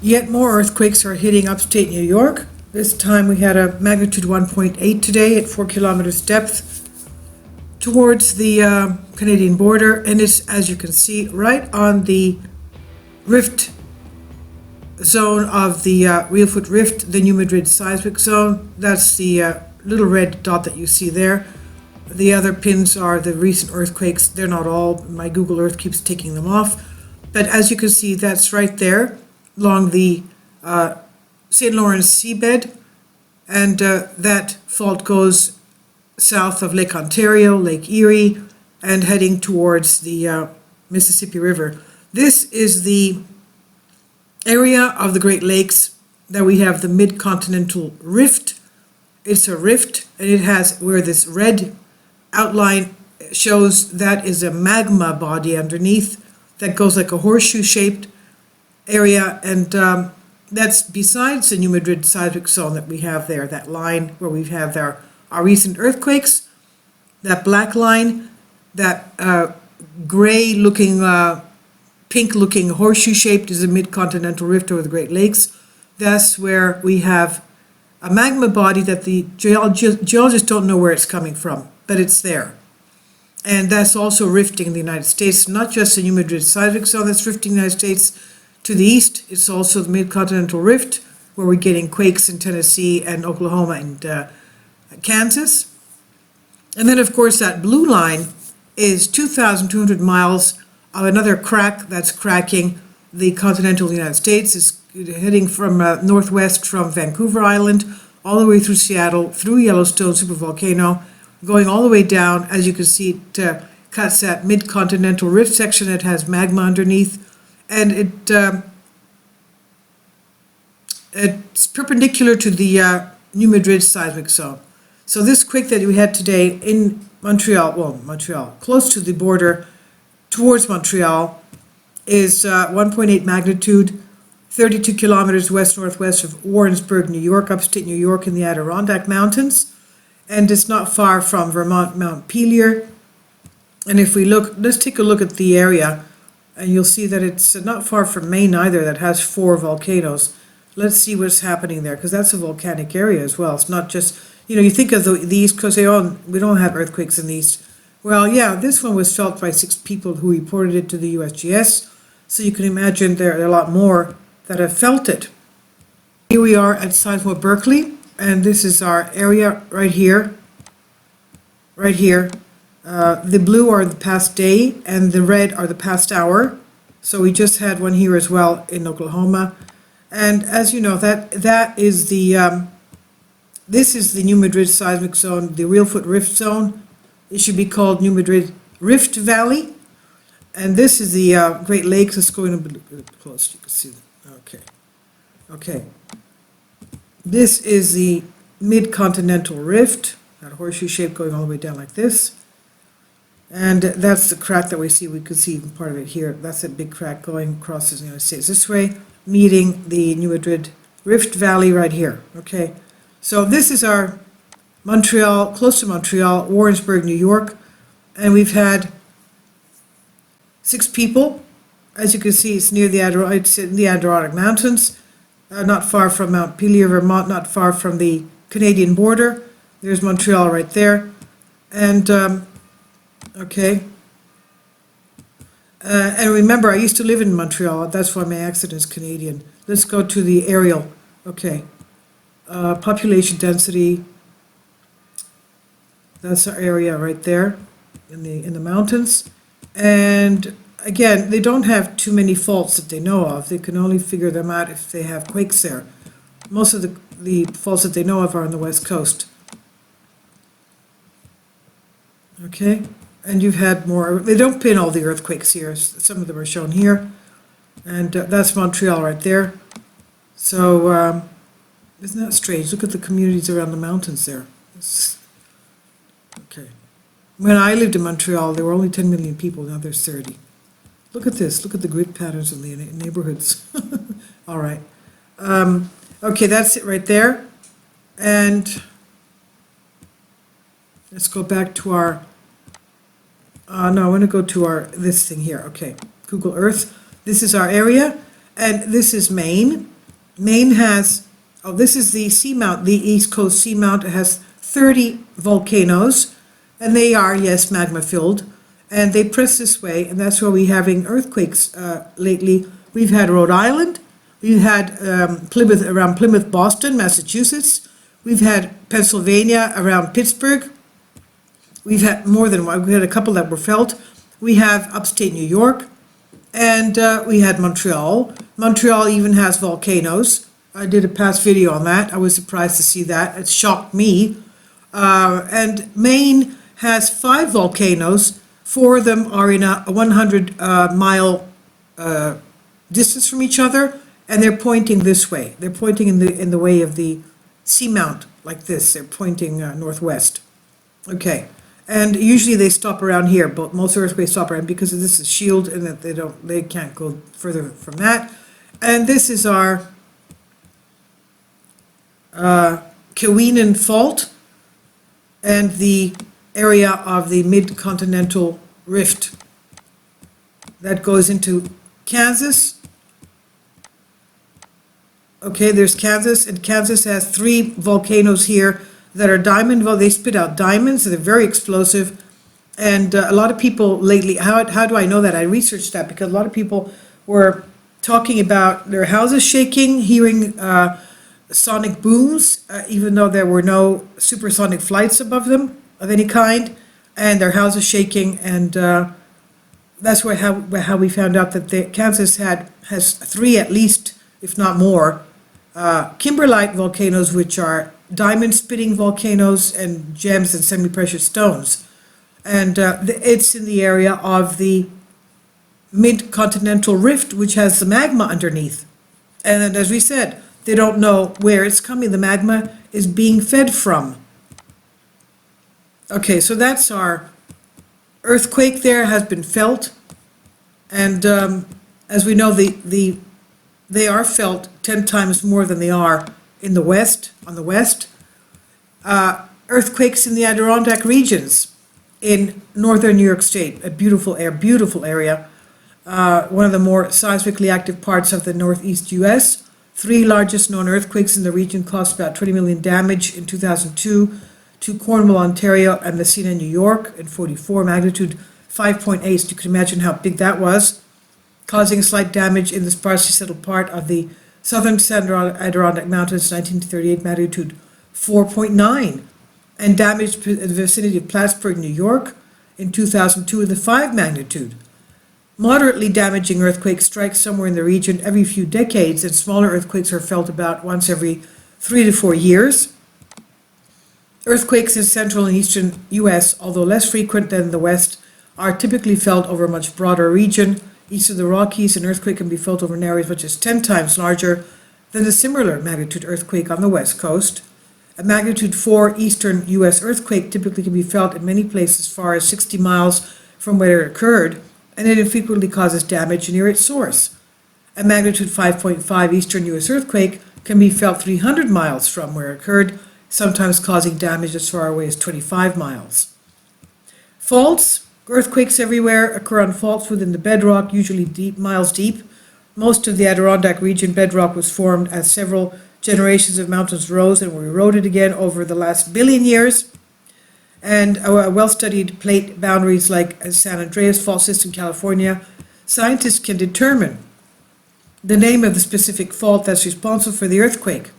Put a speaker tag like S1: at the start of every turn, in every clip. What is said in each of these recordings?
S1: Yet more earthquakes are hitting upstate New York. This time we had a magnitude 1.8 today at 4 kilometers depth towards the Canadian border, and it's, as you can see, right on the rift zone of the Real Rift, the new Madrid Seismic zone. That's the little red dot that you see there. The other pins are the recent earthquakes. They're not all. My Google Earth keeps taking them off. But as you can see, that's right there along the St. Lawrence seabed. And that fault goes south of Lake Ontario, Lake Erie, and heading towards the Mississippi River. This is the area of the Great Lakes that we have the Midcontinental Rift. It's a rift, and it has where this red outline shows that is a magma body underneath that goes like a horseshoe-shaped area, and that's besides the New Madrid seismic zone that we have there, that line where we have our recent earthquakes, that black line, that gray-looking, pink-looking horseshoe-shaped is a Midcontinental Rift over the Great Lakes. That's where we have a magma body that the geologists don't know where it's coming from, but it's there. And that's also rifting in the United States, not just the New Madrid seismic zone that's rifting in the United States. To the east, it's also the Midcontinental Rift, where we're getting quakes in Tennessee and Oklahoma and Kansas. And then, of course, that blue line is 2,200 miles of another crack that's cracking the continental United States. It's heading from northwest from Vancouver Island, all the way through Seattle, through Yellowstone supervolcano, going all the way down. As you can see, it cuts that Midcontinental Rift section that has magma underneath. And it's perpendicular to the New Madrid seismic zone. So this quake that we had today in Montreal, close to the border towards Montreal, is 1.8 magnitude, 32 kilometers west-northwest of Warrensburg, New York, upstate New York in the Adirondack Mountains. And it's not far from Vermont Montpelier. And if we look, let's take a look at the area, and you'll see that it's not far from Maine either, that has 4 volcanoes. Let's see what's happening there, because that's a volcanic area as well. It's not just, you think of the East Coast, say, oh, we don't have earthquakes in the East. Well, yeah, this one was felt by 6 people who reported it to the USGS. So you can imagine there are a lot more that have felt it. Here we are at Seismo Berkeley, and this is our area right here. Right here. The blue are the past day, and the red are the past hour. So we just had one here as well in Oklahoma. And as you know, that is the this is the New Madrid seismic zone, the Real Rift zone. It should be called New Madrid Rift Valley. And this is the Great Lakes. Let's go in a bit close. You can see. Okay. This is the Midcontinental Rift, that horseshoe shape going all the way down like this. And that's the crack that we see. We could see even part of it here. That's a big crack going across the United States this way, meeting the New Madrid Rift Valley right here. Okay. So this is our Montreal, close to Montreal, Warrensburg, New York. And we've had 6 people. As you can see, it's near the Adirondack Mountains, not far from Montpelier, Vermont, not far from the Canadian border. There's Montreal right there. And, okay. And remember, I used to live in Montreal. That's why my accent is Canadian. Let's go to the aerial. Okay. Population density. That's our area right there in the mountains. And again, they don't have too many faults that they know of. They can only figure them out if they have quakes there. Most of the faults that they know of are on the west coast. Okay, and you've had more. They don't pin all the earthquakes here. Some of them are shown here. And that's Montreal right there. So isn't that strange? Look at the communities around the mountains there. Okay. When I lived in Montreal, there were only 10 million people. Now there's 30. Look at this. Look at the grid patterns in the neighborhoods. All right. Okay, that's it right there. And let's go back to our, no, I want to go to this thing here. Okay, Google Earth. This is our area, and this is Maine. Maine has, oh, this is the seamount, the East Coast seamount. It has 30 volcanoes, and they are, yes, magma filled. And they press this way, and that's where we're having earthquakes lately. We've had Rhode Island, we've had Plymouth, around Plymouth, Boston, Massachusetts. We've had Pennsylvania, around Pittsburgh. We've had more than one. We had a couple that were felt. We have upstate New York, and we had Montreal. Montreal even has volcanoes. I did a past video on that. I was surprised to see that. It shocked me. And Maine has 5 volcanoes. 4 of them are in a 100-mile distance from each other, and they're pointing this way. They're pointing in the way of the seamount, like this. They're pointing northwest. Okay, and usually they stop around here, but most earthquakes stop around because of this is shield, and that they can't go further from that. And this is our Keweenan Fault and the area of the Midcontinental Rift that goes into Kansas. Okay, there's Kansas, and Kansas has 3 volcanoes here that are diamond. Well, they spit out diamonds, so they're very explosive. And a lot of people lately, how do I know that? I researched that because a lot of people were talking about their houses shaking, hearing sonic booms, even though there were no supersonic flights above them of any kind, and their houses shaking. And that's how we found out that Kansas has 3 at least, if not more, kimberlite volcanoes, which are diamond-spitting volcanoes, and gems and semi-precious stones. And it's in the area of the Midcontinental Rift, which has the magma underneath. And then, as we said, they don't know where it's coming. The magma is being fed from. Okay, so that's our earthquake there has been felt. And as we know, they are felt 10 times more than they are in the west, on the west. Earthquakes in the Adirondack regions in northern New York State, a beautiful area. One of the more seismically active parts of the northeast U.S. 3 largest known earthquakes in the region caused about 20 million damage in 2002 to Cornwall, Ontario, and Messina, New York, in 44, magnitude 5.8. So you can imagine how big that was, causing slight damage in the sparsely settled part of the southern Adirondack Mountains, 1938, magnitude 4.9, and damaged the vicinity of Plattsburgh, New York, in 2002 with a 5 magnitude. Moderately damaging earthquakes strike somewhere in the region every few decades, and smaller earthquakes are felt about once every 3 to 4 years. Earthquakes in central and eastern U.S., although less frequent than the west, are typically felt over a much broader region. East of the Rockies, an earthquake can be felt over an area as much as 10 times larger than a similar magnitude earthquake on the west coast. A magnitude 4 eastern U.S. earthquake typically can be felt in many places as far as 60 miles from where it occurred, and it infrequently causes damage near its source. A magnitude 5.5 eastern U.S. earthquake can be felt 300 miles from where it occurred, sometimes causing damage as far away as 25 miles. Faults. Earthquakes everywhere occur on faults within the bedrock, usually miles deep. Most of the Adirondack region bedrock was formed as several generations of mountains rose and were eroded again over the last billion years. And well-studied plate boundaries like San Andreas Fault System, California, scientists can determine the name of the specific fault that's responsible for the earthquake.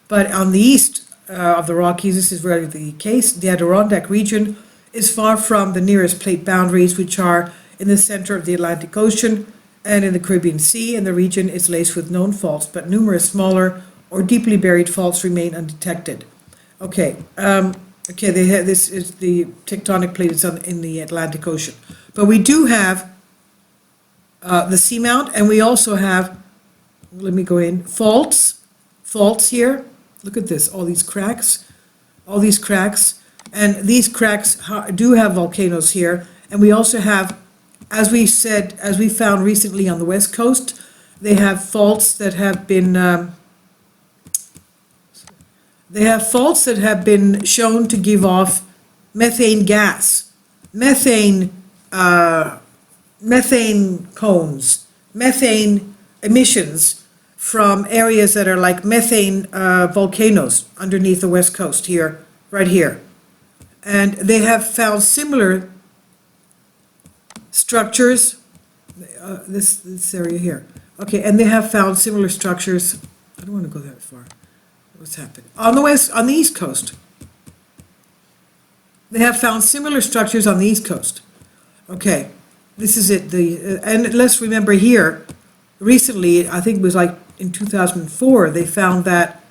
S1: But on the east of the Rockies, this is rarely the case. The Adirondack region is far from the nearest plate boundaries, which are in the center of the Atlantic Ocean and in the Caribbean Sea, and the region is laced with known faults, but numerous smaller or deeply buried faults remain undetected. Okay, this is the tectonic plate is in the Atlantic Ocean. But we do have the seamount, and we also have, let me go in, faults here. Look at this, all these cracks. And these cracks do have volcanoes here. And we also have, as we found recently on the West Coast, they have faults that have been shown to give off methane gas, methane cones, methane emissions from areas that are like methane volcanoes underneath the west coast here, right here. And they have found similar structures, this area here. Okay, and they have found similar structures. I don't want to go that far. What's happened? On the east coast. They have found similar structures on the east coast. Okay, this is it. And let's remember here, recently, I think it was like in 2004, they found that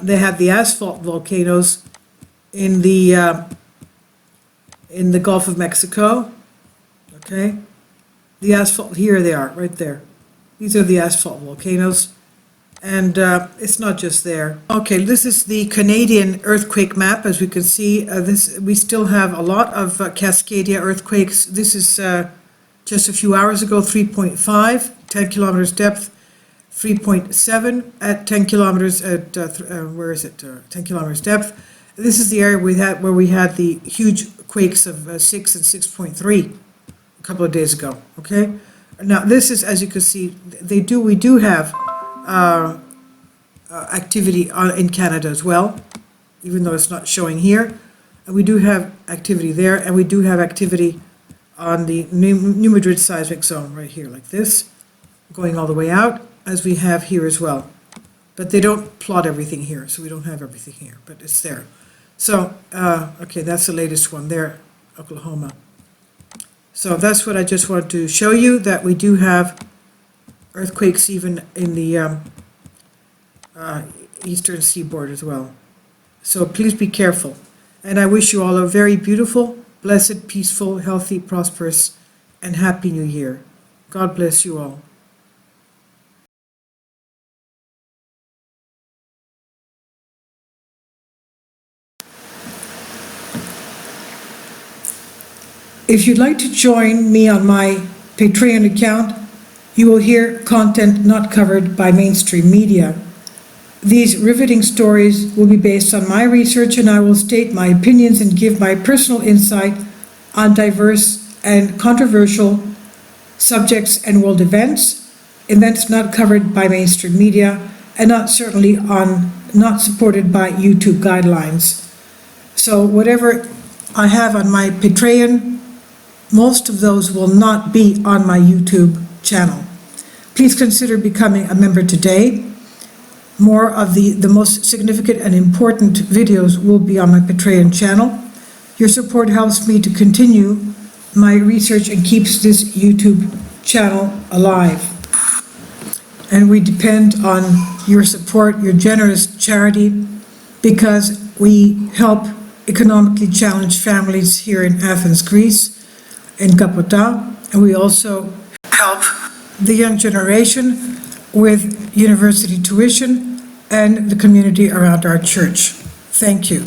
S1: they had the asphalt volcanoes in the Gulf of Mexico. Okay, the asphalt, here they are, right there. These are the asphalt volcanoes, and it's not just there. Okay, this is the Canadian earthquake map. As we can see, we still have a lot of Cascadia earthquakes. This is just a few hours ago, 3.5, 10 kilometers depth, 3.7 at 10 kilometers at, 10 kilometers depth. This is the area where we had the huge quakes of 6 and 6.3 a couple of days ago, okay? Now, this is, as you can see, we do have activity in Canada as well, even though it's not showing here. And we do have activity there, and we do have activity on the New Madrid Seismic Zone right here, like this, going all the way out, as we have here as well. But they don't plot everything here, so we don't have everything here, but it's there. So, okay, that's the latest one there, Oklahoma. So that's what I just wanted to show you, that we do have earthquakes even in the eastern seaboard as well. So please be careful. And I wish you all a very beautiful, blessed, peaceful, healthy, prosperous, and happy New Year. God bless you all. If you'd like to join me on my Patreon account, you will hear content not covered by mainstream media. These riveting stories will be based on my research, and I will state my opinions and give my personal insight on diverse and controversial subjects and world events not covered by mainstream media, and not supported by YouTube guidelines. So whatever I have on my Patreon, most of those will not be on my YouTube channel. Please consider becoming a member today. More of the most significant and important videos will be on my Patreon channel. Your support helps me to continue my research and keeps this YouTube channel alive. And we depend on your support, your generous charity, because we help economically challenged families here in Athens, Greece, in Kapota, and we also help the young generation with university tuition and the community around our church. Thank you.